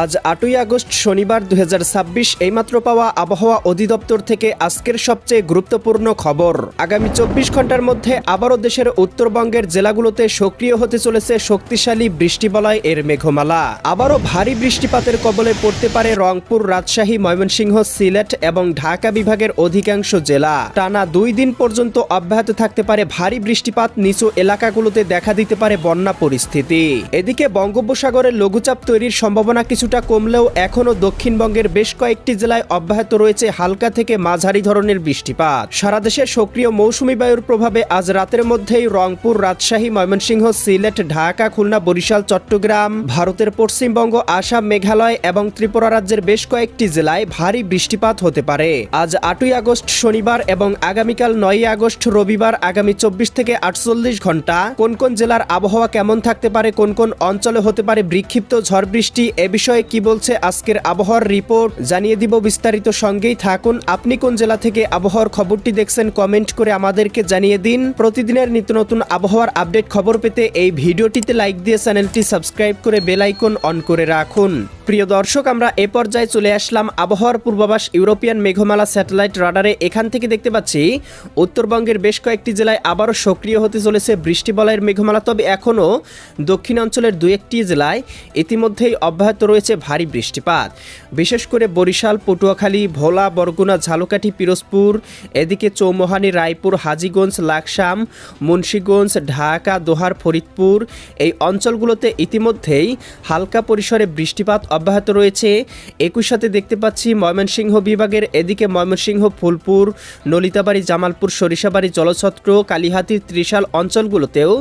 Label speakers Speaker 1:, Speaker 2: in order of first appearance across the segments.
Speaker 1: আজ ৮ই আগস্ট শনিবার ২০২৬ এইমাত্র পাওয়া আবহাওয়া অধিদপ্তর থেকে আজকের সবচেয়ে গুরুত্বপূর্ণ খবর। আগামী ২৪ ঘন্টার মধ্যে আবারও দেশের উত্তরবঙ্গের জেলাগুলোতে সক্রিয় হতে চলেছে শক্তিশালী বৃষ্টিবলয় এর মেঘমালা। আবারও ভারী বৃষ্টিপাতের কবলে পড়তে পারে রংপুর, রাজশাহী, ময়মনসিংহ, সিলেট এবং ঢাকা বিভাগের অধিকাংশ জেলা। টানা ২ দিন পর্যন্ত অব্যাহত থাকতে পারে ভারী বৃষ্টিপাত। নিচু এলাকাগুলোতে দেখা দিতে পারে বন্যা পরিস্থিতি। এদিকে বঙ্গোপসাগরে লঘুচাপ তৈরির সম্ভাবনা কিছুটা কমলেও এখনও দক্ষিণবঙ্গের বেশ কয়েকটি জেলায় অব্যাহত রয়েছে হালকা থেকে মাঝারি ধরনের বৃষ্টিপাত। সারা দেশে সক্রিয় মৌসুমী বায়ুর প্রভাবে আজ রাতের মধ্যেই রংপুর, রাজশাহী, ময়মনসিংহ, সিলেট, ঢাকা, খুলনা, বরিশাল, চট্টগ্রাম, ভারতের পশ্চিমবঙ্গ, আসাম, মেঘালয় এবং ত্রিপুরা রাজ্যের বেশ কয়েকটি জেলায় ভারী বৃষ্টিপাত হতে পারে। আজ ৮ই আগস্ট শনিবার এবং আগামীকাল ৯ই আগস্ট রবিবার আগামী ২৪ থেকে ৪৮ ঘন্টা কোন কোন জেলার আবহাওয়া কেমন থাকতে পারে, কোন কোন অঞ্চলে হতে পারে বিক্ষিপ্ত ঝড় বৃষ্টি, এ বিষয়ে কি বলছে আজকের আবহাওয়ার রিপোর্ট জানিয়ে দিব বিস্তারিত। সঙ্গেই থাকুন। আপনি কোন জেলা থেকে আবহাওয়ার খবরটি দেখছেন কমেন্ট করে আমাদেরকে জানিয়ে দিন। প্রতিদিনের নিত্য নতুন আবহাওয়ার আপডেট খবর পেতে এই ভিডিওটিতে লাইক দিয়ে চ্যানেলটি সাবস্ক্রাইব করে বেল আইকন অন করে রাখুন। প্রিয় দর্শক, আমরা এ পর্যায়ে চলে আসলাম আবহাওয়ার পূর্বাভাস ইউরোপিয়ান মেঘমালা স্যাটেলাইট রাডারে। এখান থেকে দেখতে পাচ্ছি উত্তরবঙ্গের বেশ কয়েকটি জেলায় আবারও সক্রিয় হতে চলেছে বৃষ্টিবলয়ের মেঘমালা। তবে এখনও দক্ষিণাঞ্চলের ২-১টি জেলায় ইতিমধ্যেই অব্যাহত রয়েছে ভারী বৃষ্টিপাত। বিশেষ করে বরিশাল, পটুয়াখালী, ভোলা, বরগুনা, ঝালকাঠি, পিরোজপুর, এদিকে চৌমোহানি, রায়পুর, হাজীগঞ্জ, লাকসাম, মুন্সিগঞ্জ, ঢাকা, দোহার, ফরিদপুর এই অঞ্চলগুলোতে ইতিমধ্যেই হালকা পরিসরে বৃষ্টিপাত অব্যাহত রয়েছে। একই সাথে দেখতে পাচ্ছি ময়মনসিংহ বিভাগের এদিকে ময়মনসিংহ, ফুলপুর, নলিতাবাড়ি, জামালপুর, সরিষাবাড়ি, জলছত্র, কালিহাতী, ত্রিশাল অঞ্চলগুলোতেও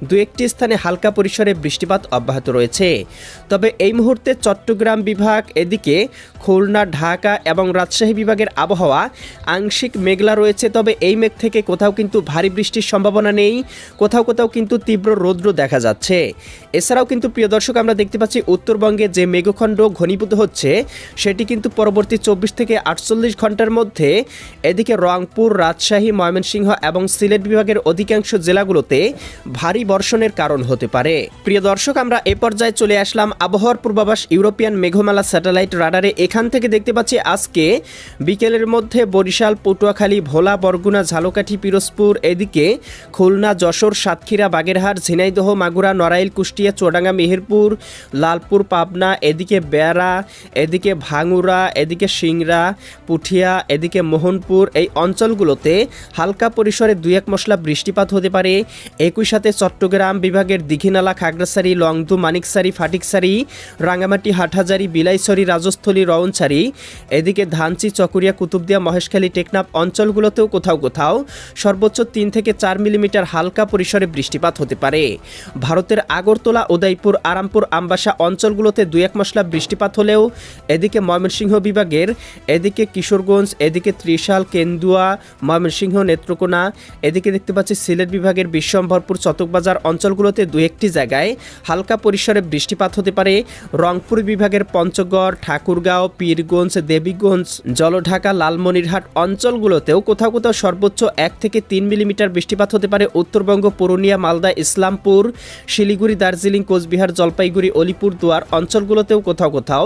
Speaker 1: ২-১টি স্থানে হালকা পরিসরে বৃষ্টিপাত অব্যাহত রয়েছে। তবে এই মুহূর্তে চট্টগ্রাম বিভাগ, এদিকে খুলনা, ঢাকা এবং রাজশাহী বিভাগের আবহাওয়া আংশিক মেঘলা রয়েছে। তবে এই মেঘ থেকে কোথাও কিন্তু ভারী বৃষ্টির সম্ভাবনা নেই, কোথাও কোথাও কিন্তু তীব্র রৌদ্র দেখা যাচ্ছে। এছাড়াও কিন্তু প্রিয় দর্শক, আমরা দেখতে পাচ্ছি উত্তরবঙ্গে যে মেঘখণ্ড ঘনীভূত হচ্ছে সেটি কিন্তু পরবর্তী ২৪ থেকে ৪৮ ঘন্টার মধ্যে এদিকে রংপুর, রাজশাহী, ময়মনসিংহ এবং সিলেট বিভাগের অধিকাংশ জেলাগুলোতে ভারী বর্ষণের কারণ হতে পারে। প্রিয় দর্শক, আমরা এ পর্যায়ে চলে আসলাম আবহাওয়ার পূর্বাভাস ইউরোপিয়ান মেঘমালা স্যাটেলাইট রাডারে। এখান থেকে দেখতে পাচ্ছি আজকে বিকেলের মধ্যে বরিশাল, পটুয়াখালী, ভোলা, বরগুনা, ঝালকাঠি, পিরোজপুর, এদিকে খুলনা, যশোর, সাতক্ষীরা, বাগেরহাট, ঝিনাইদহ, মাগুরা, নড়াইল, কুষ্টিয়া, চুয়াডাঙ্গা, মেহেরপুর, লালপুর, পাবনা, এদিকে বেড়া, এদিকে ভাঙ্গুড়া, এদিকে সিংড়া, পুঠিয়া, এদিকে মোহনপুর এই অঞ্চলগুলোতে হালকা পরিসরে ২-১ মশলা বৃষ্টিপাত হতে পারে। একই সাথে চট্টগ্রাম বিভাগের দীঘিনালা, খাগড়াছড়ি, লংদু, মানিকছড়ি, ফাটিকছড়ি, রাঙ্গামাটি, হাটহাজারি, বিলাইছড়ি, রাজস্থলী, রওনছড়ি, এদিকে ধানচি, চকুরিয়া, কুতুবদিয়া, মহেশখালী, টেকনাফ অঞ্চলগুলোতেও কোথাও কোথাও সর্বোচ্চ ৩ থেকে ৪ মিলিমিটার হালকা পরিসরে বৃষ্টিপাত হতে পারে। ভারতের আগরতলা, উদয়পুর, আরামপুর, আমবাসা অঞ্চলগুলোতে ২-১ মশলা বৃষ্টিপাত হলেও এদিকে ময়মনসিংহ বিভাগের এদিকে কিশোরগঞ্জ, এদিকে ত্রিশাল, কেন্দুয়া, ময়মনসিংহ, নেত্রকোনা, এদিকে দেখতে পাচ্ছি সিলেট বিভাগের বিশ্বম্ভরপুর, চতকবাজার অঞ্চলগুলোতে ২-১টি জায়গায় হালকা পরিসরে বৃষ্টিপাত হতে পারে। রংপুর বিভাগের পঞ্চগড়, ঠাকুরগাঁও, পীরগঞ্জ, দেবীগঞ্জ, জলঢাকা, লালমনিরহাট অঞ্চলগুলোতেও কোথাও কোথাও সর্বোচ্চ ১ থেকে ৩ মিলিমিটার বৃষ্টিপাত হতে পারে। উত্তরবঙ্গ, পুরুলিয়া, মালদা, ইসলামপুর, শিলিগুড়ি, দার্জিলিং, কোচবিহার, জলপাইগুড়ি, অলিপুরদুয়ার অঞ্চলগুলোতেও কোথাও কোথাও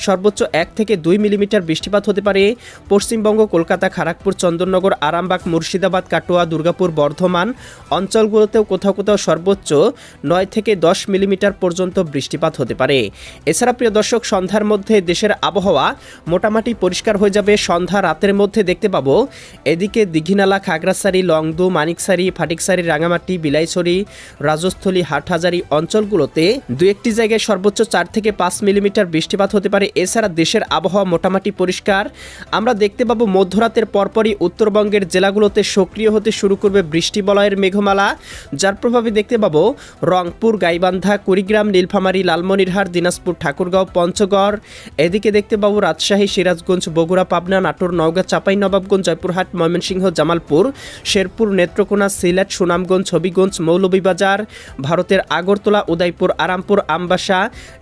Speaker 1: সর্বোচ্চ ১ থেকে ২ মিলিমিটার বৃষ্টিপাত হতে পারে। পশ্চিমবঙ্গ, কলকাতা, খড়গপুর, চন্দননগর, আরামবাগ, মুর্শিদাবাদ, কাটোয়া, দুর্গাপুর, বর্ধমান অঞ্চলগুলোতেও কোথাও কোথাও সর্বোচ্চ ৯ থেকে ১০ মিলিমিটার পর্যন্ত বৃষ্টিপাত হতে পারে। এছাড়া প্রিয় দর্শক, সন্ধ্যার মধ্যে দেশের আবহাওয়া মোটামুটি পরিষ্কার হয়ে যাবে। সন্ধ্যা রাতের মধ্যে দেখতে পাবো এদিকে দীঘিনালা, খাগড়াছড়ি, লংদু, মানিকছড়ি, ফাটিকছড়ি, রাঙ্গামাটি, বিলাইছড়ি, রাজস্থলী, হাটহাজারি অঞ্চলগুলোতে ২-১টি জায়গায় সর্বোচ্চ ৪ থেকে ৫ মিলিমিটার বৃষ্টিপাত হতে পারে। এছাড়া দেশের আবহাওয়া মোটামুটি পরিষ্কার। আমরা দেখতে পাবো মধ্যরাতের পরপরই উত্তরবঙ্গের জেলাগুলোতে সক্রিয় হতে শুরু করবে বৃষ্টিবলয়ের মেঘমালা, যার প্রভাবে দেখতে পাবো রংপুর, গাইবান্ধা, কুড়িগ্রাম, নীলফামারী, লালমনিরহাট, দিনাজপুর, ঠাকুর ঠাকুরগাঁও পঞ্চগড়। এদিকে দেখতে পাবো রাজশাহী, সিরাজগঞ্জ, বগুড়া, পাবনা, নাটোর, নওগাঁ, চাঁপাইনবাবগঞ্জ, জয়পুরহাট, ময়মনসিংহ, জামালপুর, শেরপুর, নেত্রকোনা, সিলেট, সুনামগঞ্জ, হবিগঞ্জ, মৌলভীবাজার, ভারতের আগরতলা, উদয়পুর, আরামপুর, আমবাসা,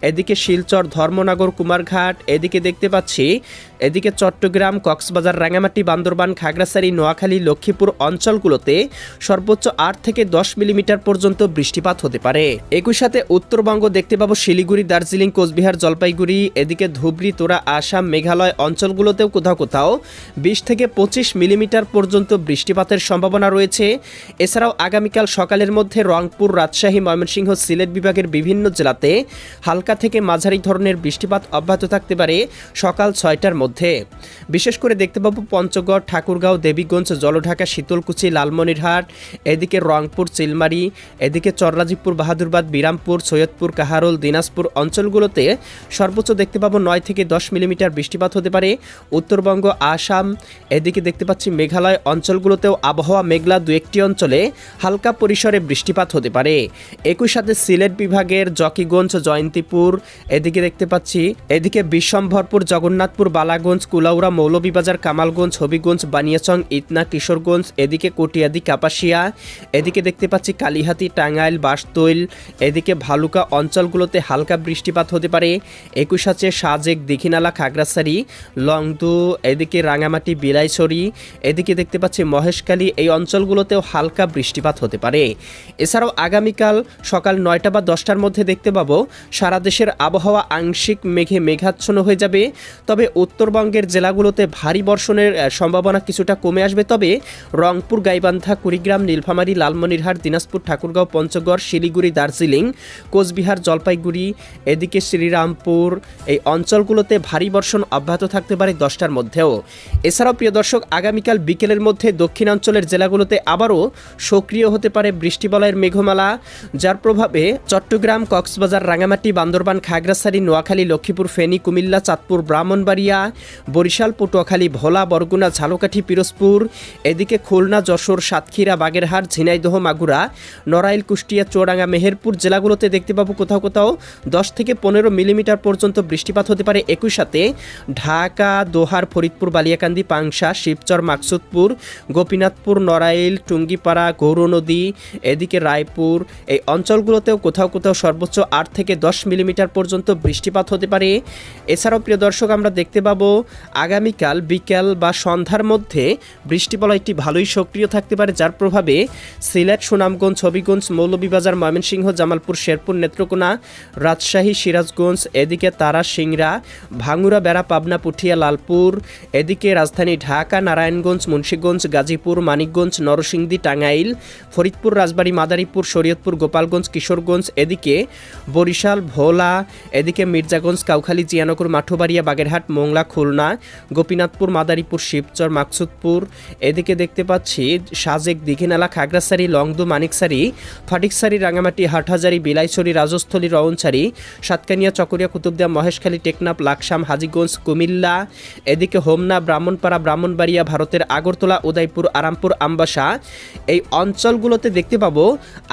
Speaker 1: এদিকে শিলচর, ধর্মনগর, কুমারঘাট। এদিকে দেখতে পাচ্ছি এদিকে চট্টগ্রাম, কক্সবাজার, রাঙ্গামাটি, বান্দরবান, খাগড়াছড়ি, নোয়াখালী, লক্ষ্মীপুর অঞ্চলগুলোতে সর্বোচ্চ 8 থেকে 10 মিলিমিটার পর্যন্ত বৃষ্টিপাত হতে পারে। একই সাথে উত্তরবঙ্গ দেখতে পাবো শিলিগুড়ি, দার্জিলিং, কোচবিহার, জলপাইগুড়ি, এদিকে ধুবড়ী, তোরা, আসাম, মেঘালয় অঞ্চলগুলোতেও কোথাও কোথাও 20 থেকে 25 মিলিমিটার পর্যন্ত বৃষ্টিপাতের সম্ভাবনা রয়েছে। এছাড়াও আগামীকাল সকালের মধ্যে রংপুর, রাজশাহী, ময়মনসিংহ, সিলেট বিভাগের বিভিন্ন জেলাতে হালকা থেকে মাঝারি ধরনের বৃষ্টিপাত অব্যাহত থাকতে পারে সকাল 6টার মধ্যে। বিশেষ করে দেখতে পাবো পঞ্চগড়, ঠাকুরগাঁও, দেবীগঞ্জ, জলঢাকা, শীতলকুচি, লালমনিরহাট, এদিকে রংপুর, চিলমারি, এদিকে চররাজীবপুর, বাহাদুরবাদ, বিরামপুর, সৈয়দপুর, কাহারোল, দিনাজপুর অঞ্চলগুলোতে সর্বোচ্চ দেখতে পাবো 9 থেকে 10 মিলিমিটার বৃষ্টিপাত হতে পারে। উত্তরবঙ্গ, আসাম, এদিকে দেখতে পাচ্ছি মেঘালয় অঞ্চলগুলোতেও আবহাওয়া মেঘলা, 2-1টি অঞ্চলে হালকা পরিসরে বৃষ্টিপাত হতে পারে। একই সাথে সিলেট বিভাগের জকিগঞ্জ, জয়ন্তীপুর, এদিকে দেখতে পাচ্ছি এদিকে বিশ্বম্ভরপুর, জগন্নাথপুর, বালাগঞ্জ, কুলাউড়া, মৌলভীবাজার, কামালগঞ্জ, হবিগঞ্জ, বানিয়াচং, ইতনা, কিশোরগঞ্জ, এদিকে কটিয়াদি, কাপাসিয়া, এদিকে দেখতে পাচ্ছি কালিহাতি, টাঙ্গাইল, বাসতৈল, এদিকে ভালুকা অঞ্চলগুলোতে হালকা বৃষ্টিপাত হতে পারে। একই সাথে সাজেক, দীঘিনালা, খাগড়াছড়ি, লংদু, এদিকে রাঙামাটি, বিলাইছড়ি, এদিকে দেখতে পাচ্ছি মহেশখালী, এই অঞ্চলগুলোতেও হালকা বৃষ্টিপাত হতে পারে। এছাড়াও আগামীকাল সকাল 9টা বা 10টার মধ্যে দেখতে পাবো সারা দেশের আবহাওয়া আংশিক মেঘে মেঘাচ্ছন্ন হয়ে যাবে। তবে উত্তরবঙ্গের জেলাগুলোতে ভারী বর্ষণের সম্ভাবনা কিছুটা কমে আসবে। তবে রংপুর, গাইবান্ধা, কুড়িগ্রাম, নীলফামারী, লালমনিরহাট, দিনাজপুর, ঠাকুরগাঁও, পঞ্চগড়, শিলিগুড়ি, দার্জিলিং, কোচবিহার, জলপাইগুড়ি, এদিকে শ্রীরামপুর, এই অঞ্চলগুলোতে ভারী বর্ষণ অব্যাহত থাকতে পারে 10টার মধ্যেও। এছাড়াও প্রিয় দর্শক, আগামীকাল বিকেলের মধ্যে দক্ষিণাঞ্চলের জেলাগুলোতে আবারও সক্রিয় হতে পারে বৃষ্টিবলয়ের মেঘমালা, যার প্রভাবে চট্টগ্রাম, কক্সবাজার, রাঙ্গামাটি, বান্দরবান, খাগড়াছড়ি, নোয়াখালী, লক্ষ্মীপুর, ফেনী, কুমিল্লা, চাঁদপুর, ব্রাহ্মণবাড়িয়া, বরিশাল, পটুয়াখালী, ভোলা, বরগুনা, ঝালকাঠি, পিরোজপুর, এদিকে খুলনা, যশোর, সাতক্ষীরা, বাগেরহাট, ঝিনাইদহ, মাগুরা, নড়াইল, কুষ্টিয়া, চুয়াডাঙ্গা, মেহেরপুর জেলাগুলোতে দেখতে পাবো কোথাও কোথাও 10 থেকে 15 মিলিমিটার পর্যন্ত বৃষ্টিপাত হতে পারে। একই সাথে ঢাকা, দোহার, ফরিদপুর, বালিয়াকান্দি, পাংশা, শিবচর, মাকসুদপুর, গোপীনাথপুর, নড়াইল, টুঙ্গিপাড়া, গৌরনদী, এদিকে রায়পুর, এই অঞ্চলগুলোতেও কোথাও কোথাও সর্বোচ্চ 8 থেকে 10 মিলিমিটার পর্যন্ত বৃষ্টিপাত হতে পারে। এছাড়াও প্রিয় দর্শক, আমরা দেখতে পাবো আগামীকাল বিকেল বা সন্ধ্যার মধ্যে বৃষ্টিবলয়টি ভালোই সক্রিয় থাকতে পারে, যার প্রভাবে সিলেট, সুনামগঞ্জ, হবিগঞ্জ, মৌলভীবাজার, ময়মনসিংহ, জামালপুর, শেরপুর, নেত্রকোনা, রাজশাহী, সিরাজগঞ্জ, এদিকে তারা, সিংড়া, ভাঙ্গুড়া, বেড়া, পাবনা, পুঠিয়া, লালপুর, এদিকে রাজধানী ঢাকা, নারায়ণগঞ্জ, মুন্সিগঞ্জ, গাজীপুর, মানিকগঞ্জ, নরসিংদী, টাঙ্গাইল, ফরিদপুর, রাজবাড়ী, মাদারীপুর, শরীয়তপুর, গোপালগঞ্জ, কিশোরগঞ্জ, এদিকে বরিশাল, ভোলা, এদিকে মির্জাগঞ্জ, কাউখালী, জিয়ানগর, মাঠুবাড়িয়া, বাগেরহাট, মোংলা, খুলনা, গোপীনাথপুর, মাদারীপুর, শিবচর, মাকসুদপুর, এদিকে দেখতে পাচ্ছি সাজেক, দীঘিনালা, খাগড়াছড়ি, লংদু, মানিকছড়ি, ফটিকছড়ি, রাঙামাটি, হাটহাজারি, বিলাইছড়ি, রাজস্থলী, রওনছড়ি, সাতকানিয়া, চকরিয়া, কুতুবদিয়া, মহেশখালী, টেকনাফ, লাকসাম, হাজীগঞ্জ, কুমিল্লা, এদিকে হোমনা, ব্রাহ্মণপাড়া, ব্রাহ্মণবাড়িয়া, ভারতের আগরতলা, উদয়পুর, আরামপুর, আমবাসা, এই অঞ্চলগুলোতে দেখতে পাবো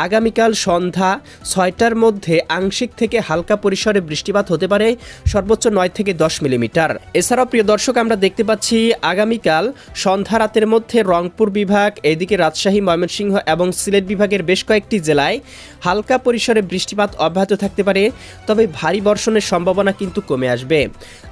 Speaker 1: আগামীকাল সন্ধ্যা 6টার মধ্যে আংশিক থেকে হালকা পরিসরে বৃষ্টিপাত হতে পারে, সর্বোচ্চ 9 থেকে 10 মিলিমিটার। এছাড়াও প্রিয় দর্শক, আমরা দেখতে পাচ্ছি আগামীকাল সন্ধ্যা রাতের মধ্যে রংপুর বিভাগ, এদিকে রাজশাহী, ময়মনসিংহ এবং সিলেট বিভাগের বেশ কয়েকটি জেলায় হালকা পরিসরে বৃষ্টিপাত অব্যাহত থাকতে পারে। তবে ভারী বর্ষণের সম্ভাবনা কিন্তু কমে আসবে।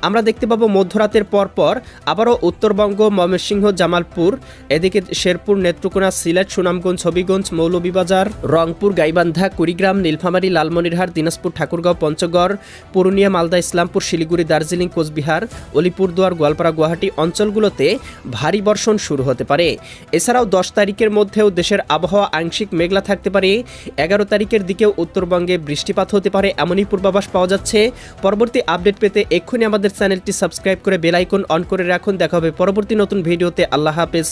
Speaker 1: আমরা দেখতে পাবো মধ্যরাতের পরপর আবারও উত্তরবঙ্গ, ময়মনসিংহ, জামালপুর, এদিকে শেরপুর, নেত্রকোনা, সিলেট, সুনামগঞ্জ, হবিগঞ্জ, মৌলভীবাজার, রংপুর, গাইবান্ধা, কুড়িগ্রাম, নীলফামারী, লালমনিরহাট, দিনাজপুর, ঠাকুরগাঁও, পঞ্চগড়, পুরুলিয়া, মালদা, ইসলামপুর, শিলিগুড়ি, দার্জিলিং, কোচবিহার, আলিপুরদুয়ার, গোয়ালপাড়া, গুয়াহাটি অঞ্চলগুলোতে ভারী বর্ষণ শুরু হতে পারে। এছাড়াও 10 তারিখের মধ্যেও দেশের আবহাওয়া আংশিক মেঘলা থাকতে পারে। 11 তারিখের দিকেও উত্তরবঙ্গে বৃষ্টিপাত হতে পারে, এমনই পূর্বাভাস পাওয়া যাচ্ছে। পরবর্তী আপডেট পেতে এক্ষুনি আমাদের চ্যানেলটি সাবস্ক্রাইব করে বেল আইকন অন করে রাখুন। দেখা হবে পরবর্তী নতুন ভিডিওতে। আল্লাহ হাফেজ।